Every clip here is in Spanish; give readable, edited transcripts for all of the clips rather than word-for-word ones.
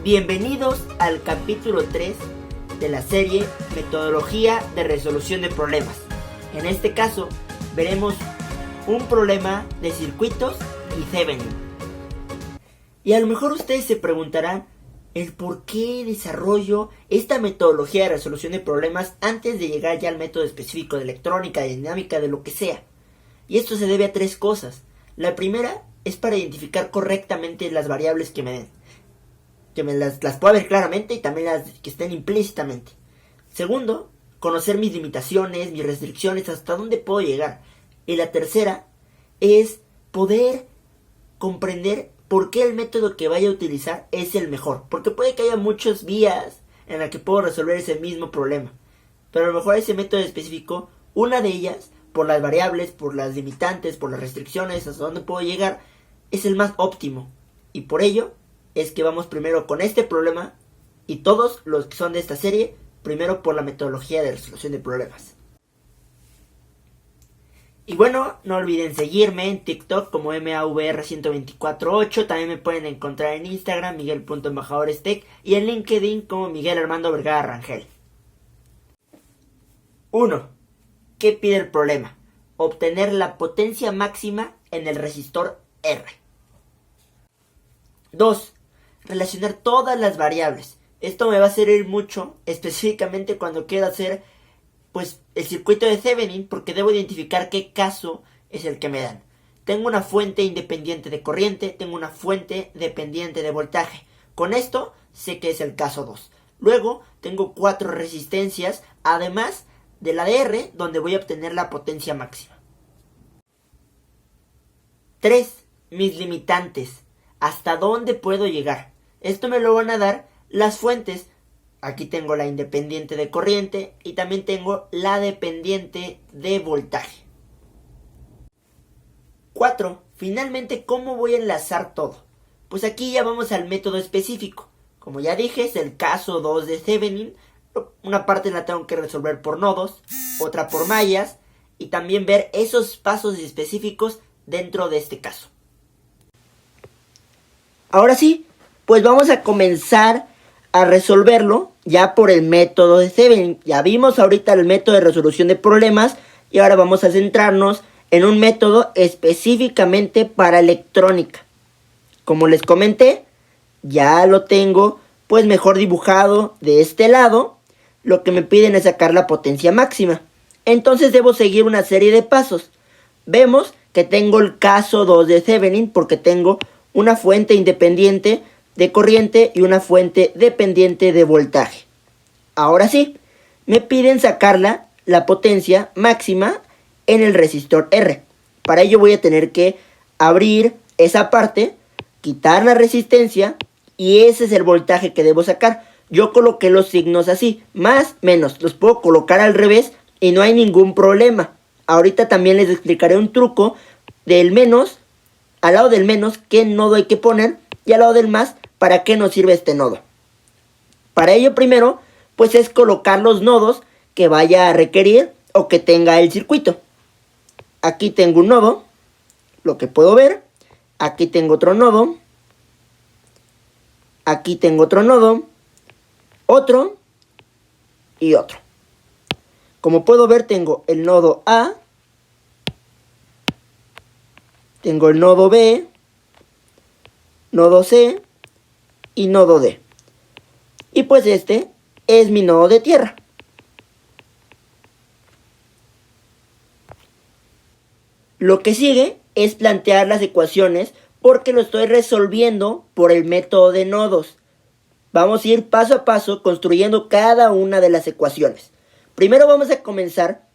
Bienvenidos al capítulo 3 de la serie Metodología de Resolución de Problemas. En este caso, veremos un problema de circuitos y Thevenin. Y a lo mejor ustedes se preguntarán el por qué desarrollo esta metodología de resolución de problemas antes de llegar ya al método específico de electrónica, de dinámica, de lo que sea. Y esto se debe a tres cosas. La primera es para identificar correctamente las variables que me den. Que me las pueda ver claramente y también las que estén implícitamente. Segundo, conocer mis limitaciones, mis restricciones, hasta dónde puedo llegar. Y la tercera es poder comprender por qué el método que vaya a utilizar es el mejor. Porque puede que haya muchas vías en las que puedo resolver ese mismo problema. Pero a lo mejor ese método específico, una de ellas, por las variables, por las limitantes, por las restricciones, hasta dónde puedo llegar, es el más óptimo. Y por ello es que vamos primero con este problema y todos los que son de esta serie, primero por la metodología de resolución de problemas. Y bueno, no olviden seguirme en TikTok como MAVR1248, también me pueden encontrar en Instagram Miguel.embajadoresTech y en LinkedIn como Miguel Armando Vergara Rangel. 1. ¿Qué pide el problema? Obtener la potencia máxima en el resistor R. 2. Relacionar todas las variables. Esto me va a servir mucho, específicamente cuando quiero hacer el circuito de Thevenin, porque debo identificar qué caso es el que me dan. Tengo una fuente independiente de corriente, tengo una fuente dependiente de voltaje. Con esto sé que es el caso 2. Luego tengo 4 resistencias, además de la de R, donde voy a obtener la potencia máxima. 3. Mis limitantes. ¿Hasta dónde puedo llegar? Esto me lo van a dar las fuentes. Aquí tengo la independiente de corriente y también tengo la dependiente de voltaje. 4. Finalmente, ¿cómo voy a enlazar todo? Pues aquí ya vamos al método específico. Como ya dije, es el caso 2 de Thevenin. Una parte la tengo que resolver por nodos, otra por mallas y también ver esos pasos específicos dentro de este caso. Ahora sí, pues vamos a comenzar a resolverlo ya por el método de Thevenin. Ya vimos ahorita el método de resolución de problemas y ahora vamos a centrarnos en un método específicamente para electrónica. Como les comenté, ya lo tengo pues mejor dibujado de este lado. Lo que me piden es sacar la potencia máxima. Entonces debo seguir una serie de pasos. Vemos que tengo el caso 2 de Thevenin porque tengo una fuente independiente de corriente y una fuente dependiente de voltaje. Ahora sí, me piden sacarla, la potencia máxima, en el resistor R. Para ello voy a tener que abrir esa parte, quitar la resistencia y ese es el voltaje que debo sacar. Yo coloqué los signos así, más, menos. Los puedo colocar al revés y no hay ningún problema. Ahorita también les explicaré un truco del menos, al lado del menos, qué nodo hay que poner, y al lado del más, para qué nos sirve este nodo. Para ello primero, pues es colocar los nodos que vaya a requerir o que tenga el circuito. Aquí tengo un nodo, lo que puedo ver. Aquí tengo otro nodo. Aquí tengo otro nodo. Otro y otro. Como puedo ver, tengo el nodo A, tengo el nodo B, nodo C y nodo D. Y pues este es mi nodo de tierra. Lo que sigue es plantear las ecuaciones porque lo estoy resolviendo por el método de nodos. Vamos a ir paso a paso construyendo cada una de las ecuaciones. Primero vamos a comenzar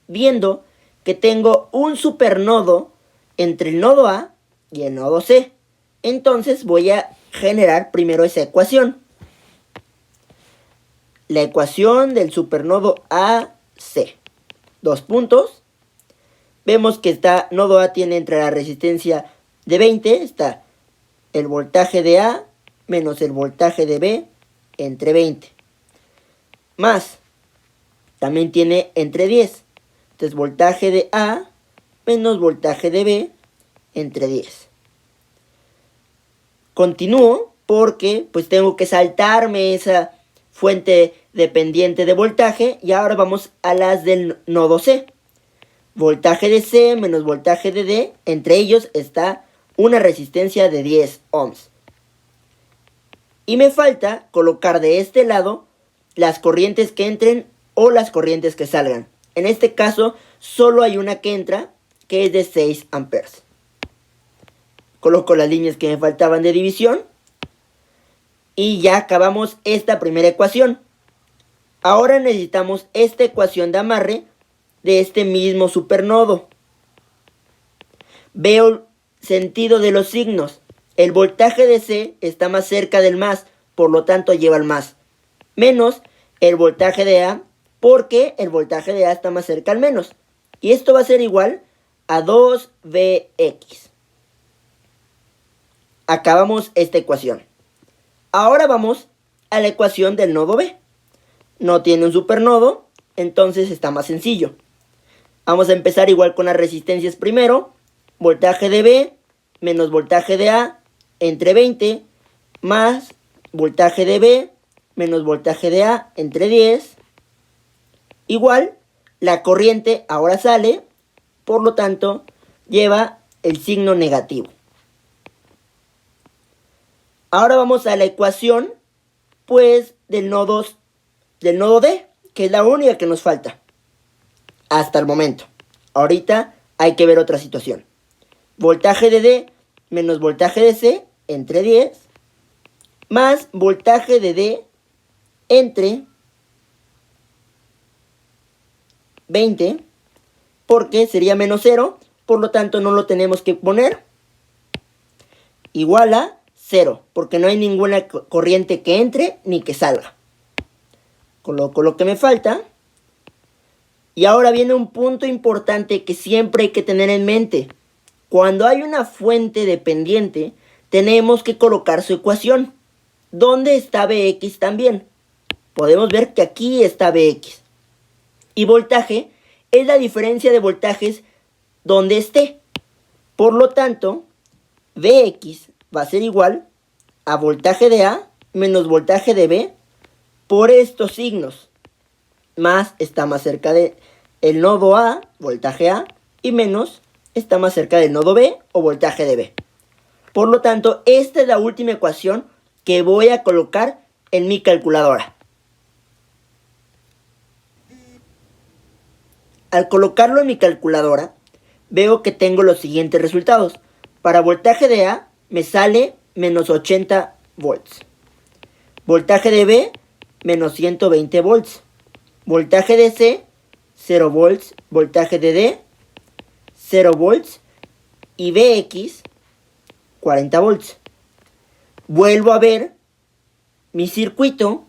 viendo que tengo un supernodo entre el nodo A y el nodo C. Entonces voy a generar primero esa ecuación. La ecuación del supernodo AC. 2 puntos. Vemos que nodo A tiene entre la resistencia de 20. Está el voltaje de A menos el voltaje de B entre 20. Más, también tiene entre 10. Entonces voltaje de A menos voltaje de B entre 10. Continúo porque pues tengo que saltarme esa fuente dependiente de voltaje. Y ahora vamos a las del nodo C. Voltaje de C menos voltaje de D. Entre ellos está una resistencia de 10 ohms. Y me falta colocar de este lado las corrientes que entren o las corrientes que salgan. En este caso solo hay una que entra, que es de 6 amperes. Coloco las líneas que me faltaban de división. Y ya acabamos esta primera ecuación. Ahora necesitamos esta ecuación de amarre de este mismo supernodo. Veo el sentido de los signos. El voltaje de C está más cerca del más, por lo tanto lleva el más. Menos el voltaje de A, porque el voltaje de A está más cerca al menos. Y esto va a ser igual a 2Vx. Acabamos esta ecuación. Ahora vamos a la ecuación del nodo B. No tiene un supernodo, entonces está más sencillo. Vamos a empezar igual con las resistencias primero. Voltaje de B menos voltaje de A entre 20 más voltaje de B menos voltaje de A entre 10. Igual, la corriente ahora sale, por lo tanto, lleva el signo negativo. Ahora vamos a la ecuación, pues, del nodo D, que es la única que nos falta. Hasta el momento. Ahorita hay que ver otra situación. Voltaje de D menos voltaje de C entre 10, más voltaje de D entre 20, porque sería menos 0, por lo tanto no lo tenemos que poner. Igual a 0, porque no hay ninguna corriente que entre ni que salga. Coloco lo que me falta. Y ahora viene un punto importante que siempre hay que tener en mente. Cuando hay una fuente dependiente, tenemos que colocar su ecuación. ¿Dónde está Vx también? Podemos ver que aquí está Vx. Y voltaje es la diferencia de voltajes donde esté. Por lo tanto, Vx va a ser igual a voltaje de A menos voltaje de B por estos signos. Más está más cerca del nodo A, voltaje A, y menos está más cerca del nodo B o voltaje de B. Por lo tanto, esta es la última ecuación que voy a colocar en mi calculadora. Al colocarlo en mi calculadora, veo que tengo los siguientes resultados. Para voltaje de A me sale menos 80 volts. Voltaje de B, menos 120 volts. Voltaje de C, 0 volts. Voltaje de D, 0 volts. Y Vx, 40 volts. Vuelvo a ver mi circuito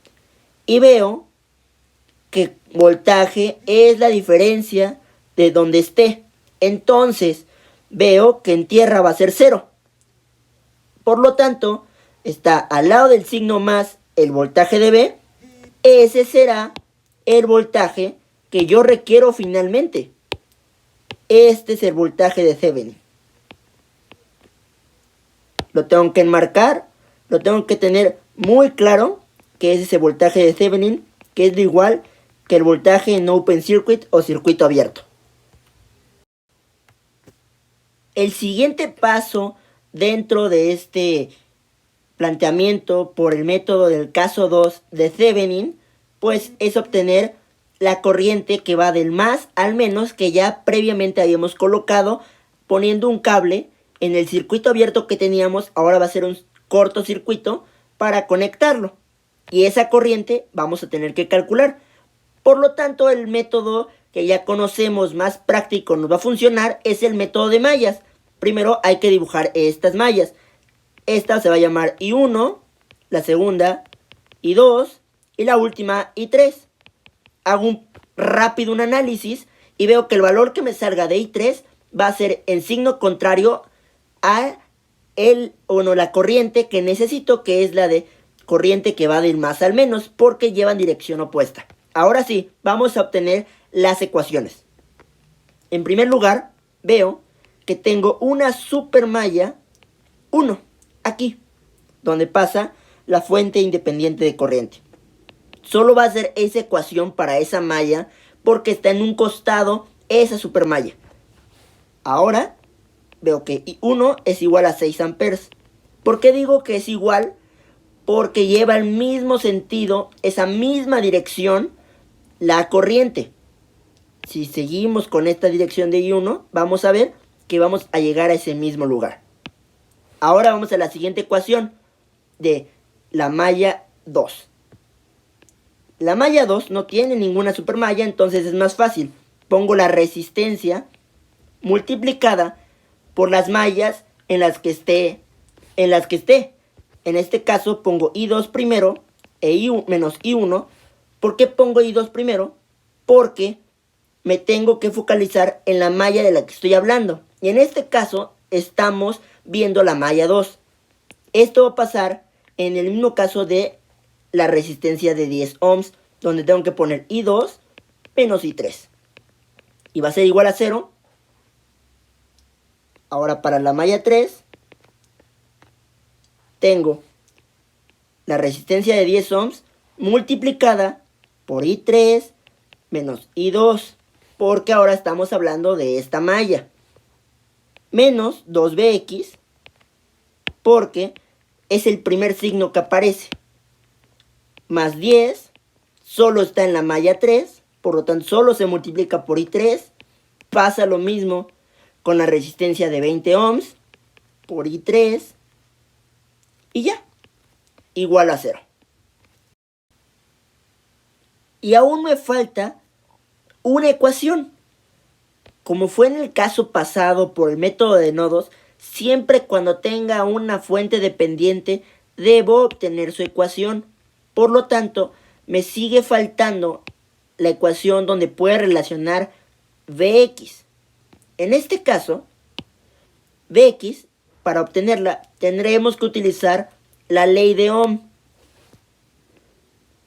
y veo que voltaje es la diferencia de donde esté. Entonces, veo que en tierra va a ser 0. Por lo tanto, está al lado del signo más el voltaje de B. Ese será el voltaje que yo requiero finalmente. Este es el voltaje de Thevenin. Lo tengo que enmarcar, lo tengo que tener muy claro que es ese voltaje de Thevenin, que es igual que el voltaje en open circuit o circuito abierto. El siguiente paso dentro de este planteamiento por el método del caso 2 de Thevenin, pues es obtener la corriente que va del más al menos que ya previamente habíamos colocado poniendo un cable en el circuito abierto que teníamos. Ahora va a ser un cortocircuito para conectarlo. Y esa corriente vamos a tener que calcular. Por lo tanto, el método que ya conocemos más práctico nos va a funcionar es el método de mallas. Primero hay que dibujar estas mallas. Esta se va a llamar I1, la segunda I2 y la última I3. Hago un rápido análisis y veo que el valor que me salga de I3 va a ser en signo contrario a la corriente que necesito, que es la de corriente que va del más al menos, porque llevan dirección opuesta. Ahora sí, vamos a obtener las ecuaciones. En primer lugar, veo que tengo una supermalla 1 aquí. donde pasa la fuente independiente de corriente. Solo va a ser esa ecuación para esa malla porque está en un costado esa supermalla. Ahora veo que I1 es igual a 6 amperes. ¿Por qué digo que es igual? Porque lleva el mismo sentido, esa misma dirección, la corriente. Si seguimos con esta dirección de I1, vamos a ver que vamos a llegar a ese mismo lugar. Ahora vamos a la siguiente ecuación de la malla 2. La malla 2 no tiene ninguna supermalla, entonces es más fácil. Pongo la resistencia multiplicada por las mallas en las que esté. En este caso pongo I2 primero menos I1. ¿Por qué pongo I2 primero? Porque me tengo que focalizar en la malla de la que estoy hablando. Y en este caso estamos viendo la malla 2. Esto va a pasar en el mismo caso de la resistencia de 10 ohms, donde tengo que poner I2 menos I3. Y va a ser igual a 0. Ahora para la malla 3 tengo la resistencia de 10 ohms multiplicada por I3 menos I2, porque ahora estamos hablando de esta malla, menos 2BX, porque es el primer signo que aparece, más 10, solo está en la malla 3, por lo tanto solo se multiplica por I3, pasa lo mismo con la resistencia de 20 ohms por I3, y ya, igual a 0. Y aún me falta una ecuación. Como fue en el caso pasado por el método de nodos, siempre cuando tenga una fuente dependiente debo obtener su ecuación. Por lo tanto, me sigue faltando la ecuación donde puede relacionar Vx. En este caso, Vx, para obtenerla, tendremos que utilizar la ley de Ohm.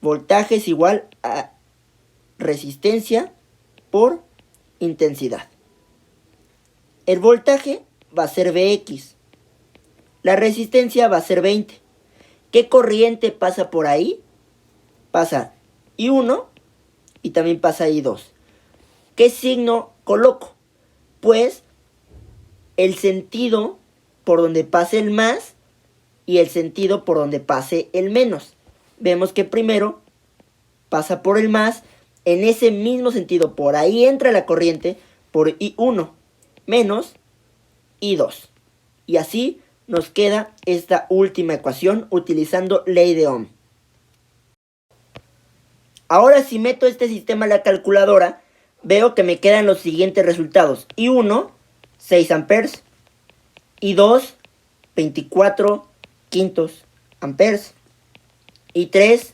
Voltaje es igual a resistencia por intensidad. El voltaje va a ser Vx. La resistencia va a ser 20. ¿Qué corriente pasa por ahí? Pasa I1 y también pasa I2. ¿Qué signo coloco? Pues el sentido por donde pase el más y el sentido por donde pase el menos. Vemos que primero pasa por el más, en ese mismo sentido, por ahí entra la corriente por I1 menos I2. Y así nos queda esta última ecuación utilizando ley de Ohm. Ahora si meto este sistema a la calculadora, veo que me quedan los siguientes resultados. I1, 6 amperes. I2, 24 quintos amperes. I3,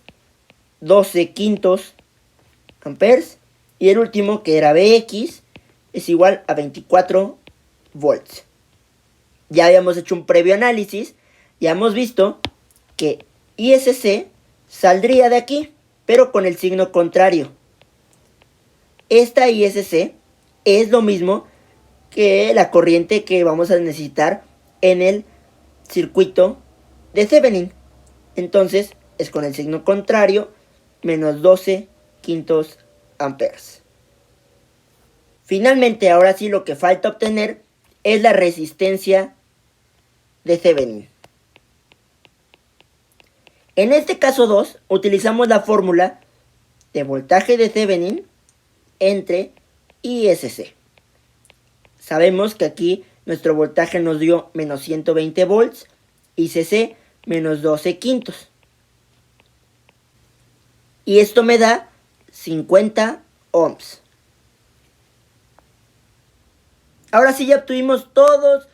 12 quintos amperes. Y el último, que era Vx, es igual a 24 volts. Ya habíamos hecho un previo análisis. Ya hemos visto que ISC saldría de aquí, pero con el signo contrario. Esta ISC es lo mismo que la corriente que vamos a necesitar en el circuito de Thevenin. Entonces es con el signo contrario, menos 12 quintos amperes. Finalmente, ahora sí lo que falta obtener es la resistencia de Thevenin. En este caso 2 utilizamos la fórmula de voltaje de Thevenin entre ISC. Sabemos que aquí nuestro voltaje nos dio menos 120 volts, ISC menos 12 quintos. Y esto me da 50 ohms. Ahora sí ya obtuvimos todo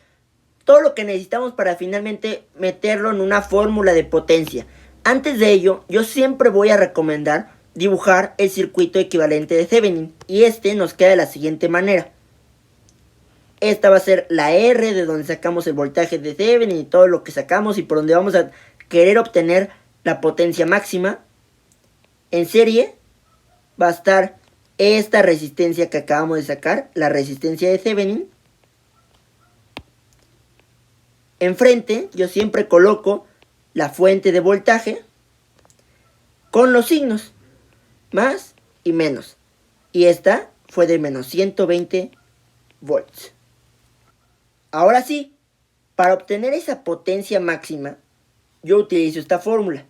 lo que necesitamos para finalmente meterlo en una fórmula de potencia. Antes de ello, yo siempre voy a recomendar dibujar el circuito equivalente de Thevenin. Y este nos queda de la siguiente manera. Esta va a ser la R de donde sacamos el voltaje de Thevenin y todo lo que sacamos y por donde vamos a querer obtener la potencia máxima. En serie va a estar esta resistencia que acabamos de sacar, la resistencia de Thevenin. Enfrente yo siempre coloco la fuente de voltaje con los signos, más y menos. Y esta fue de menos 120 volts. Ahora sí, para obtener esa potencia máxima, yo utilizo esta fórmula.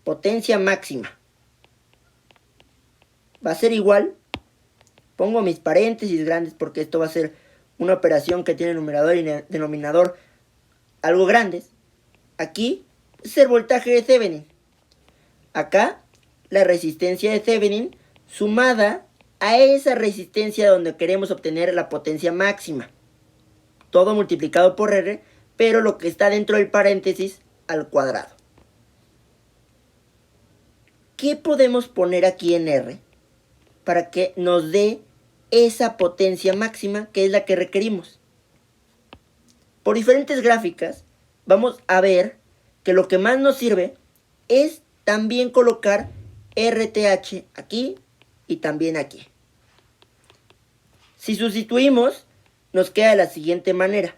Potencia máxima va a ser igual, pongo mis paréntesis grandes porque esto va a ser una operación que tiene numerador y denominador algo grandes. Aquí es el voltaje de Thevenin. Acá la resistencia de Thevenin sumada a esa resistencia donde queremos obtener la potencia máxima. Todo multiplicado por R, pero lo que está dentro del paréntesis al cuadrado. ¿Qué podemos poner aquí en R para que nos dé esa potencia máxima que es la que requerimos? Por diferentes gráficas vamos a ver que lo que más nos sirve es también colocar RTH aquí y también aquí. Si sustituimos, nos queda de la siguiente manera.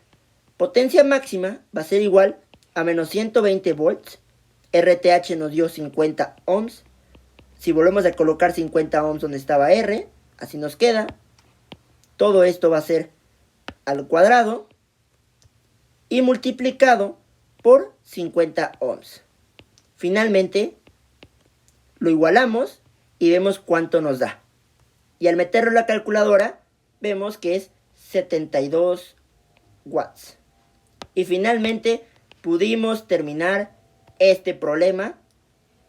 Potencia máxima va a ser igual a menos 120 volts. RTH nos dio 50 ohms. Si volvemos a colocar 50 ohms donde estaba R, así nos queda. Todo esto va a ser al cuadrado y multiplicado por 50 ohms. Finalmente, lo igualamos y vemos cuánto nos da. Y al meterlo en la calculadora, vemos que es 72 watts. Y finalmente pudimos terminar este problema.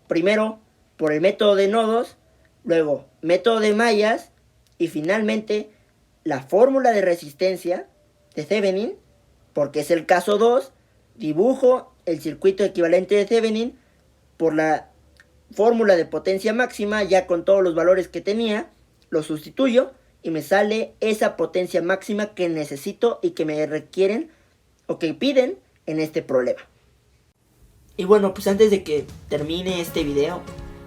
Primero por el método de nodos, luego método de mallas y finalmente la fórmula de resistencia de Thevenin, porque es el caso 2, dibujo el circuito equivalente de Thevenin por la fórmula de potencia máxima ya con todos los valores que tenía, lo sustituyo y me sale esa potencia máxima que necesito y que me requieren o que piden en este problema. Y bueno, pues antes de que termine este video,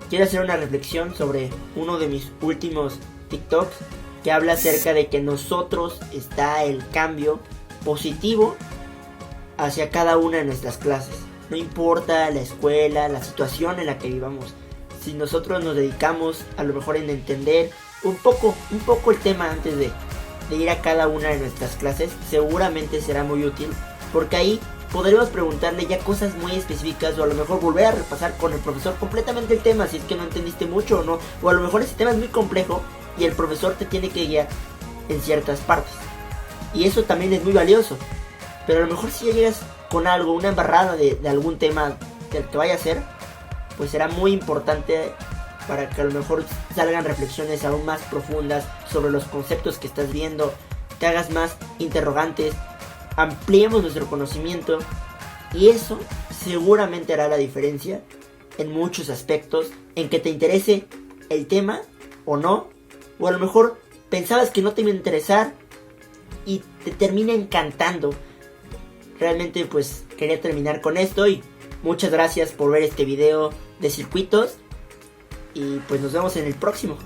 quiero hacer una reflexión sobre uno de mis últimos TikToks que habla acerca de que en nosotros está el cambio positivo hacia cada una de nuestras clases. No importa la escuela, la situación en la que vivamos. Si nosotros nos dedicamos a lo mejor en entender un poco el tema antes de ir a cada una de nuestras clases, seguramente será muy útil, porque ahí podremos preguntarle ya cosas muy específicas o a lo mejor volver a repasar con el profesor completamente el tema si es que no entendiste mucho o no, o a lo mejor ese tema es muy complejo y el profesor te tiene que guiar en ciertas partes y eso también es muy valioso. Pero a lo mejor si ya llegas con algo, una embarrada de algún tema del que vaya a ser, pues será muy importante para que a lo mejor salgan reflexiones aún más profundas sobre los conceptos que estás viendo, te hagas más interrogantes, ampliemos nuestro conocimiento y eso seguramente hará la diferencia en muchos aspectos, en que te interese el tema o no, o a lo mejor pensabas que no te iba a interesar y te termina encantando. Realmente pues quería terminar con esto y muchas gracias por ver este video de circuitos y pues nos vemos en el próximo.